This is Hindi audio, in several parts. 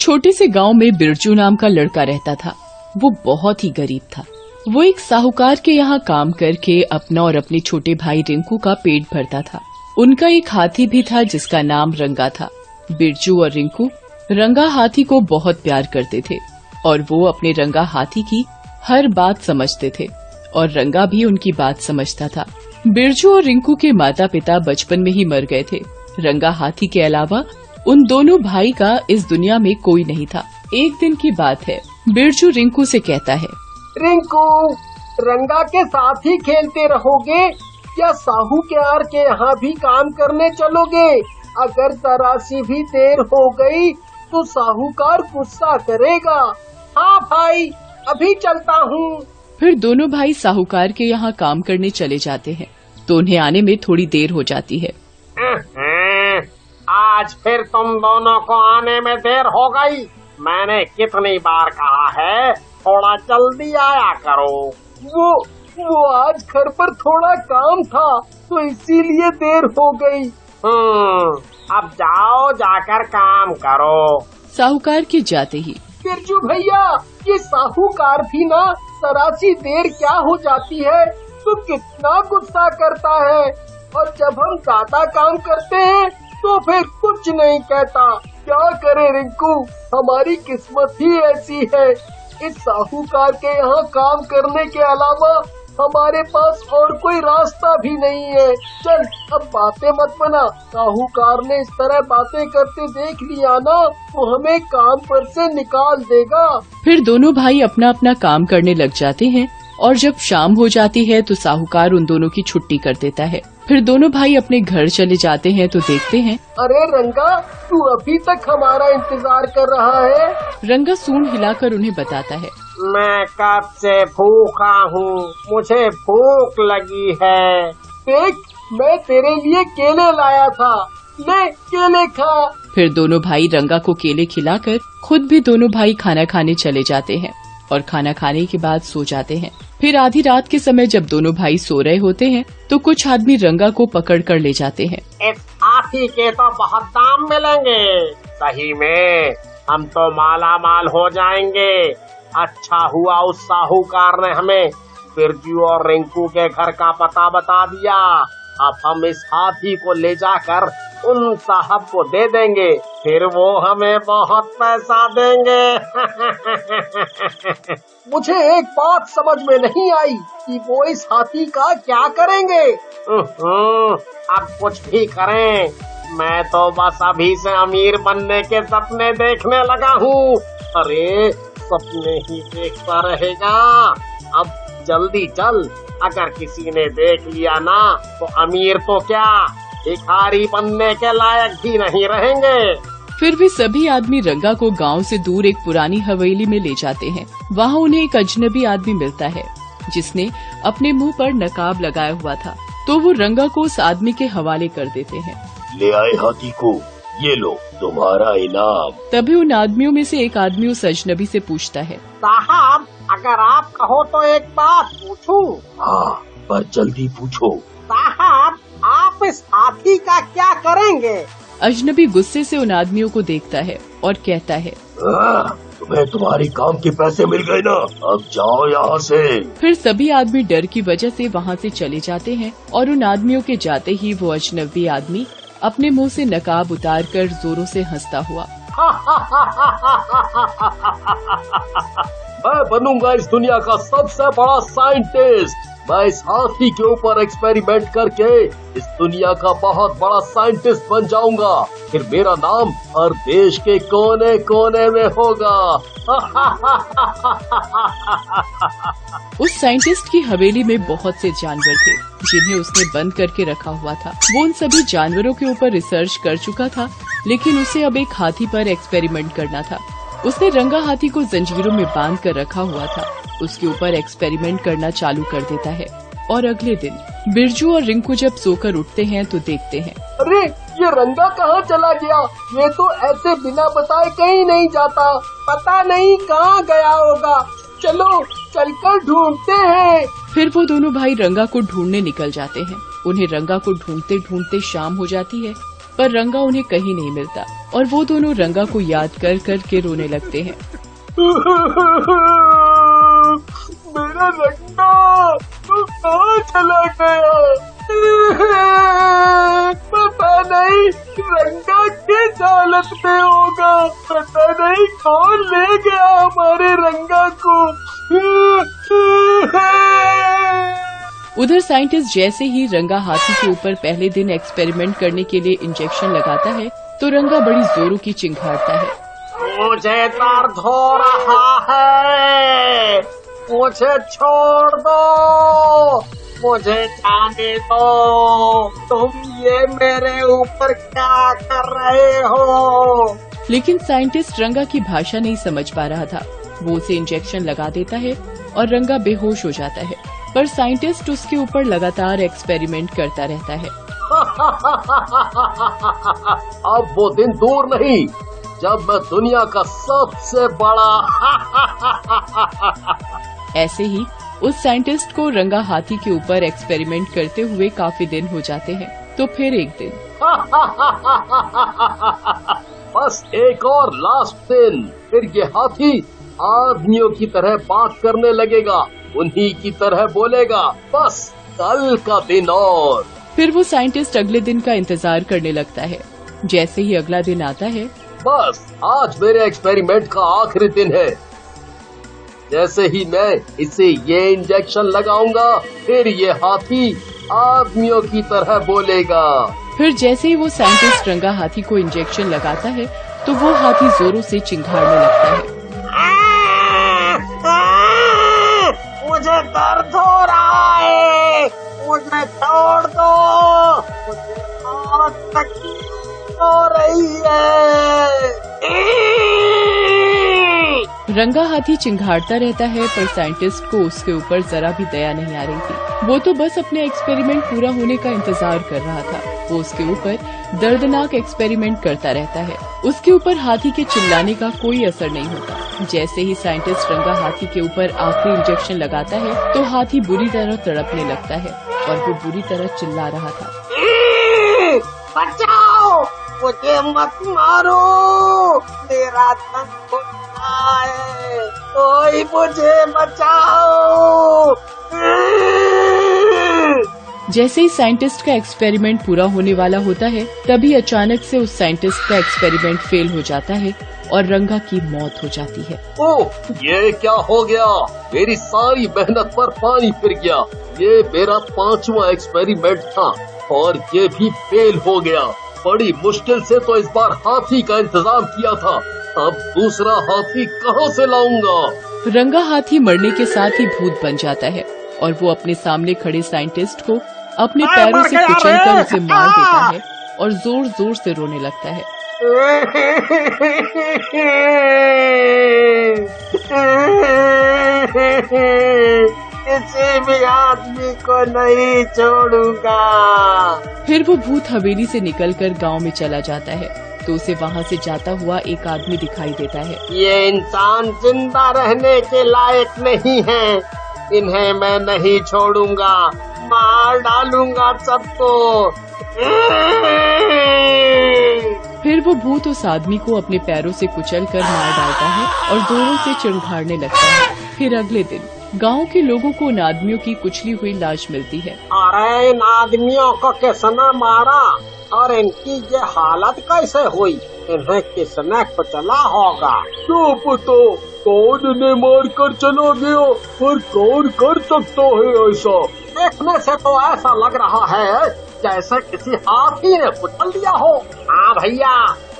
छोटे से गांव में बिरजू नाम का लड़का रहता था। वो बहुत ही गरीब था। वो एक साहूकार के यहाँ काम करके अपना और अपने छोटे भाई रिंकू का पेट भरता था। उनका एक हाथी भी था जिसका नाम रंगा था। बिरजू और रिंकू रंगा हाथी को बहुत प्यार करते थे और वो अपने रंगा हाथी की हर बात समझते थे और रंगा भी उनकी बात समझता था। बिरजू और रिंकू के माता पिता बचपन में ही मर गए थे। रंगा हाथी के अलावा उन दोनों भाई का इस दुनिया में कोई नहीं था। एक दिन की बात है, बिरजू रिंकू से कहता है, रिंकू, रंगा के साथ ही खेलते रहोगे या साहूकार के यहाँ भी काम करने चलोगे? अगर जरा सी भी देर हो गई तो साहूकार गुस्सा करेगा। हाँ भाई, अभी चलता हूँ। फिर दोनों भाई साहूकार के यहाँ काम करने चले जाते हैं तो उन्हें आने में थोड़ी देर हो जाती है। आज फिर तुम दोनों को आने में देर हो गई। मैंने कितनी बार कहा है थोड़ा जल्दी आया करो। वो आज घर पर थोड़ा काम था तो इसीलिए देर हो गई। अब जाओ, जाकर काम करो। साहूकार के जाते ही, बिरजू भैया, ये साहूकार भी ना जरा सी देर क्या हो जाती है तो कितना गुस्सा करता है, और जब हम ज्यादा काम करते हैं तो फिर कुछ नहीं कहता। क्या करे रिंकू, हमारी किस्मत ही ऐसी है। इस साहूकार के यहाँ काम करने के अलावा हमारे पास और कोई रास्ता भी नहीं है। चल, अब बातें मत बना। साहूकार ने इस तरह बातें करते देख लिया ना तो हमें काम पर से निकाल देगा। फिर दोनों भाई अपना अपना काम करने लग जाते हैं और जब शाम हो जाती है तो साहूकार उन दोनों की छुट्टी कर देता है। फिर दोनों भाई अपने घर चले जाते हैं तो देखते हैं, अरे रंगा, तू अभी तक हमारा इंतजार कर रहा है? रंगा सूंड हिलाकर उन्हें बताता है, मैं कब से भूखा हूँ, मुझे भूख लगी है। देख, मैं तेरे लिए केले लाया था, ले केले खा। फिर दोनों भाई रंगा को केले खिलाकर खुद भी दोनों भाई खाना खाने चले जाते हैं और खाना खाने के बाद सो जाते हैं। फिर आधी रात के समय जब दोनों भाई सो रहे होते हैं तो कुछ आदमी रंगा को पकड़ कर ले जाते हैं। इस हाथी के तो बहुत दाम मिलेंगे। सही में हम तो माला माल हो जाएंगे। अच्छा हुआ उस साहूकार ने हमें बिरजू और रिंकू के घर का पता बता दिया। अब हम इस हाथी को ले जाकर उन साहब को दे देंगे, फिर वो हमें बहुत पैसा देंगे। मुझे एक बात समझ में नहीं आई कि वो इस हाथी का क्या करेंगे। अब कुछ भी करें, मैं तो बस अभी से अमीर बनने के सपने देखने लगा हूँ। अरे सपने ही देखता रहेगा। अब जल्दी चल, अगर किसी ने देख लिया ना तो अमीर तो क्या, भिखारी बनने के लायक भी नहीं रहेंगे। फिर भी सभी आदमी रंगा को गांव से दूर एक पुरानी हवेली में ले जाते हैं। वहाँ उन्हें एक अजनबी आदमी मिलता है जिसने अपने मुंह पर नकाब लगाया हुआ था, तो वो रंगा को उस आदमी के हवाले कर देते हैं। ले आए हाथी को, ये लो तुम्हारा इनाम। तभी उन आदमियों में से एक आदमी उस अजनबी से पूछता है, साहब, अगर आप कहो तो एक बात पूछूं? हाँ, पर जल्दी पूछो। साहब, आप इस हाथी का क्या करेंगे? अजनबी गुस्से से उन आदमियों को देखता है और कहता है, तुम्हें तुम्हारी काम के पैसे मिल गए ना, अब जाओ यहाँ से। फिर सभी आदमी डर की वजह से वहाँ से चले जाते हैं और उन आदमियों के जाते ही वो अजनबी आदमी अपने मुंह से नकाब उतारकर जोरों से हंसता हुआ, मैं बनूंगा इस दुनिया का सबसे बड़ा साइंटिस्ट। मैं इस हाथी के ऊपर एक्सपेरिमेंट करके इस दुनिया का बहुत बड़ा साइंटिस्ट बन जाऊंगा। फिर मेरा नाम हर देश के कोने कोने में होगा। उस साइंटिस्ट की हवेली में बहुत से जानवर थे जिन्हें उसने बंद करके रखा हुआ था। वो उन सभी जानवरों के ऊपर रिसर्च कर चुका था, लेकिन उसे अब एक हाथी पर एक्सपेरिमेंट करना था। उसने रंगा हाथी को जंजीरों में बांध कर रखा हुआ था। उसके ऊपर एक्सपेरिमेंट करना चालू कर देता है और अगले दिन बिरजू और रिंकू जब सोकर उठते हैं तो देखते हैं, अरे ये रंगा कहाँ चला गया? ये तो ऐसे बिना बताए कहीं नहीं जाता। पता नहीं कहाँ गया होगा। चलो चलकर ढूंढते हैं। फिर वो दोनों भाई रंगा को ढूंढने निकल जाते हैं। उन्हें रंगा को ढूंढते ढूंढते शाम हो जाती है पर रंगा उन्हें कहीं नहीं मिलता और वो दोनों रंगा को याद कर कर के रोने लगते हैं। मेरा रंगा तू कहाँ चला गया? पता नहीं रंगा किस हालत में होगा, पता नहीं कौन ले गया हमारे रंगा को। उधर साइंटिस्ट जैसे ही रंगा हाथी के ऊपर पहले दिन एक्सपेरिमेंट करने के लिए इंजेक्शन लगाता है तो रंगा बड़ी जोरों की चिंघाड़ता है। मुझे दर्द हो रहा है, मुझे छोड़ दो, मुझे जाने दो, तुम ये मेरे ऊपर क्या कर रहे हो? लेकिन साइंटिस्ट रंगा की भाषा नहीं समझ पा रहा था। वो उसे इंजेक्शन लगा देता है और रंगा बेहोश हो जाता है, पर साइंटिस्ट उसके ऊपर लगातार एक्सपेरिमेंट करता रहता है। अब वो दिन दूर नहीं जब मैं दुनिया का सबसे बड़ा ऐसे ही उस साइंटिस्ट को रंगा हाथी के ऊपर एक्सपेरिमेंट करते हुए काफी दिन हो जाते हैं। तो फिर एक दिन बस एक और लास्ट दिन, फिर ये हाथी आदमियों की तरह बात करने लगेगा, उन्हीं की तरह बोलेगा। बस कल का दिन और फिर वो साइंटिस्ट अगले दिन का इंतजार करने लगता है। जैसे ही अगला दिन आता है, बस आज मेरे एक्सपेरिमेंट का आखिरी दिन है। जैसे ही मैं इसे ये इंजेक्शन लगाऊंगा, फिर ये हाथी आदमियों की तरह बोलेगा। फिर जैसे ही वो साइंटिस्ट रंगा हाथी को इंजेक्शन लगाता है तो वो हाथी जोरों से चिंघाड़ने लगता है। मुझे दर्द हो रहा है, मुझे छोड़ दो, मुझे बहुत तकलीफ हो रही है। रंगा हाथी चिंघाड़ता रहता है, पर साइंटिस्ट को उसके ऊपर जरा भी दया नहीं आ रही थी। वो तो बस अपने एक्सपेरिमेंट पूरा होने का इंतजार कर रहा था। वो उसके ऊपर दर्दनाक एक्सपेरिमेंट करता रहता है। उसके ऊपर हाथी के चिल्लाने का कोई असर नहीं होता। जैसे ही साइंटिस्ट रंगा हाथी के ऊपर आखिरी इंजेक्शन लगाता है तो हाथी बुरी तरह तड़पने लगता है और वो बुरी तरह चिल्ला रहा था, बचाओ, मुझे मत मारो, मेरा तन फूट रहा है, कोई मुझे बचाओ। जैसे ही साइंटिस्ट का एक्सपेरिमेंट पूरा होने वाला होता है, तभी अचानक से उस साइंटिस्ट का एक्सपेरिमेंट फेल हो जाता है और रंगा की मौत हो जाती है। ओह, ये क्या हो गया? मेरी सारी मेहनत पर पानी फिर गया। ये मेरा 5वां एक्सपेरिमेंट था और ये भी फेल हो गया। बड़ी मुश्किल से तो इस बार हाथी का इंतजाम किया था, अब दूसरा हाथी कहाँ से लाऊंगा? रंगा हाथी मरने के साथ ही भूत बन जाता है और वो अपने सामने खड़े साइंटिस्ट को अपने पैरों से कुचलकर उसे मार देता है और जोर जोर से रोने लगता है। किसी भी आदमी को नहीं छोड़ूंगा। फिर वो भूत हवेली से निकलकर गांव में चला जाता है तो उसे वहाँ से जाता हुआ एक आदमी दिखाई देता है। ये इंसान जिंदा रहने के लायक नहीं है, इन्हें मैं नहीं छोड़ूंगा, मार डालूंगा सबको। फिर वो भूत उस आदमी को अपने पैरों से कुचलकर मार डालता है और जोरों से चिढ़ाने लगता है। फिर अगले दिन गांव के लोगों को उन आदमियों की कुचली हुई लाश मिलती है। अरे इन आदमियों को किसने मारा और इनकी ये हालत कैसे हुई? इन्हें किसने कुचला होगा? क्या पता कौन इन्हें मार कर चला गया, और कौन कर सकता है ऐसा? देखने से तो ऐसा लग रहा है जैसे किसी हाथी ने कुचल दिया हो। हाँ भैया,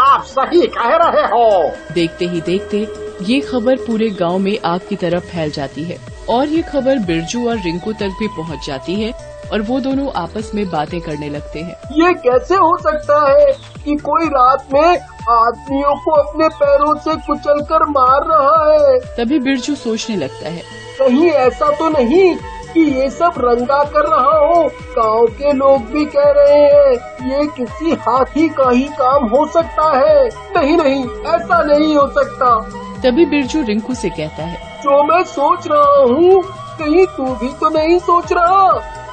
आप सही कह रहे हो। देखते ही देखते ये खबर पूरे गांव में आग की तरह फैल जाती है और ये खबर बिरजू और रिंकू तक भी पहुंच जाती है और वो दोनों आपस में बातें करने लगते हैं। ये कैसे हो सकता है कि कोई रात में आदमियों को अपने पैरों से कुचलकर मार रहा है? तभी बिरजू सोचने लगता है, कहीं ऐसा तो नहीं कि ये सब रंगा कर रहा हो? गांव के लोग भी कह रहे हैं ये किसी हाथी का ही काम हो सकता है। नहीं नहीं, ऐसा नहीं हो सकता। तभी बिरजू रिंकू से कहता है, जो मैं सोच रहा हूँ कहीं तू भी तो नहीं सोच रहा?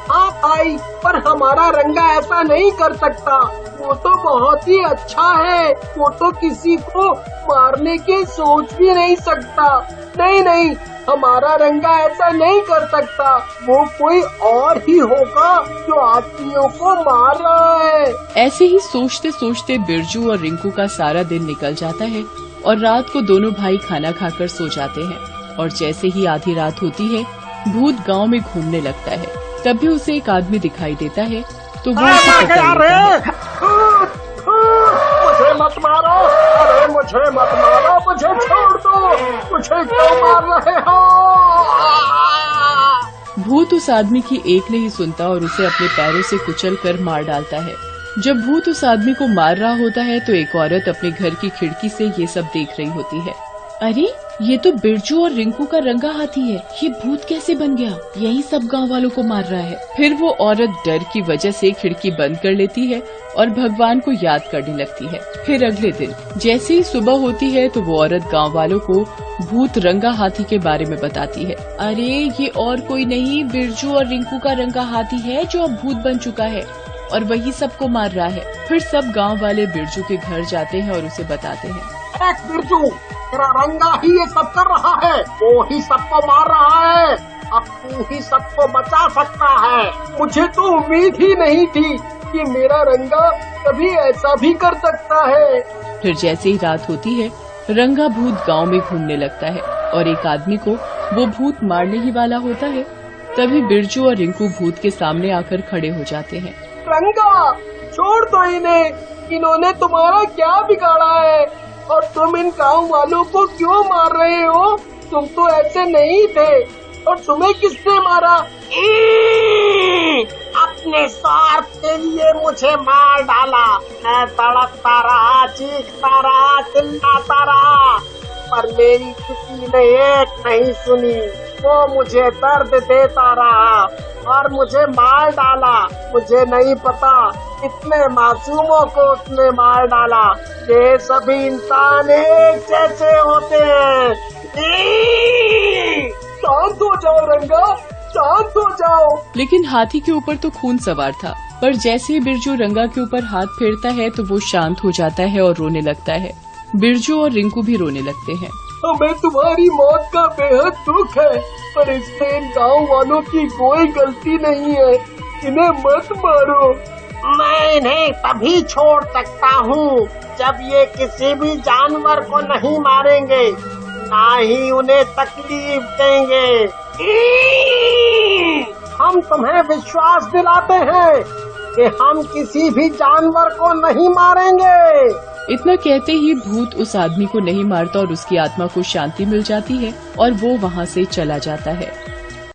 हाँ भाई, पर हमारा रंगा ऐसा नहीं कर सकता, वो वो तो बहुत ही अच्छा है। वो तो किसी को मारने की सोच भी नहीं सकता। नहीं नहीं, हमारा रंगा ऐसा नहीं कर सकता। वो कोई और ही होगा जो हाथियों को मार रहा है। ऐसे ही सोचते सोचते बिरजू और रिंकू का सारा दिन निकल जाता है और रात को दोनों भाई खाना खाकर सो जाते हैं। और जैसे ही आधी रात होती है, भूत गांव में घूमने लगता है। तभी उसे एक आदमी दिखाई देता है तो वो उसे पकड़ लेता है। मुझे मत मारो, अरे मुझे मत मारो, मुझे छोड़ दो, मुझे क्यों मार रहे हो? भूत उस आदमी की एक नहीं सुनता और उसे अपने पैरों से कुचल कर मार डालता है। जब भूत उस आदमी को मार रहा होता है तो एक औरत अपने घर की खिड़की से ये सब देख रही होती है। अरे ये तो बिरजू और रिंकू का रंगा हाथी है, ये भूत कैसे बन गया? यही सब गांव वालों को मार रहा है। फिर वो औरत डर की वजह से खिड़की बंद कर लेती है और भगवान को याद करने लगती है। फिर अगले दिन जैसे ही सुबह होती है तो वो औरत गांव वालों को भूत रंगा हाथी के बारे में बताती है। अरे ये और कोई नहीं, बिरजू और रिंकू का रंगा हाथी है जो अब भूत बन चुका है और वही सबको मार रहा है। फिर सब गांव वाले बिरजू के घर जाते हैं और उसे बताते हैं। बिरजू, तेरा रंगा ही ये सब कर रहा है, वो ही सबको मार रहा है। अब तू ही सबको बचा सकता है। मुझे तो उम्मीद ही नहीं थी कि मेरा रंगा कभी ऐसा भी कर सकता है। फिर जैसे ही रात होती है, रंगा भूत गांव में घूमने लगता है और एक आदमी को वो भूत मारने ही वाला होता है। तभी बिरजू और रिंकू भूत के सामने आकर खड़े हो जाते हैं। रंगा, छोड़ दो इन्हें, इन्होंने तुम्हारा क्या बिगाड़ा है और तुम इन गाँव वालों को क्यों मार रहे हो? तुम तो ऐसे नहीं थे। और तुम्हें किसने मारा? अपने स्वार्थ के लिए मुझे मार डाला। मैं तड़पता रहा, चीखता रहा, चिल्लाता रहा, पर मेरी किसी ने एक नहीं सुनी। वो मुझे दर्द देता रहा और मुझे मार डाला। मुझे नहीं पता इतने मासूमों को उसने मार डाला। ये सभी इंसान एक जैसे होते हैं। शांत हो जाओ रंगा, शांत हो जाओ। लेकिन हाथी के ऊपर तो खून सवार था, पर जैसे ही बिरजू रंगा के ऊपर हाथ फेरता है तो वो शांत हो जाता है और रोने लगता है। बिरजू और रिंकू भी रोने लगते हैं। हमें तुम्हारी मौत का बेहद दुख है, पर इसमें इन गाँव वालों की कोई गलती नहीं है। इन्हें मत मारो। मैं इन्हें तभी छोड़ सकता हूँ जब ये किसी भी जानवर को नहीं मारेंगे, ना ही उन्हें तकलीफ देंगे। हम तुम्हें विश्वास दिलाते हैं कि हम किसी भी जानवर को नहीं मारेंगे। इतना कहते ही भूत उस आदमी को नहीं मारता और उसकी आत्मा को शांति मिल जाती है और वो वहाँ से चला जाता है।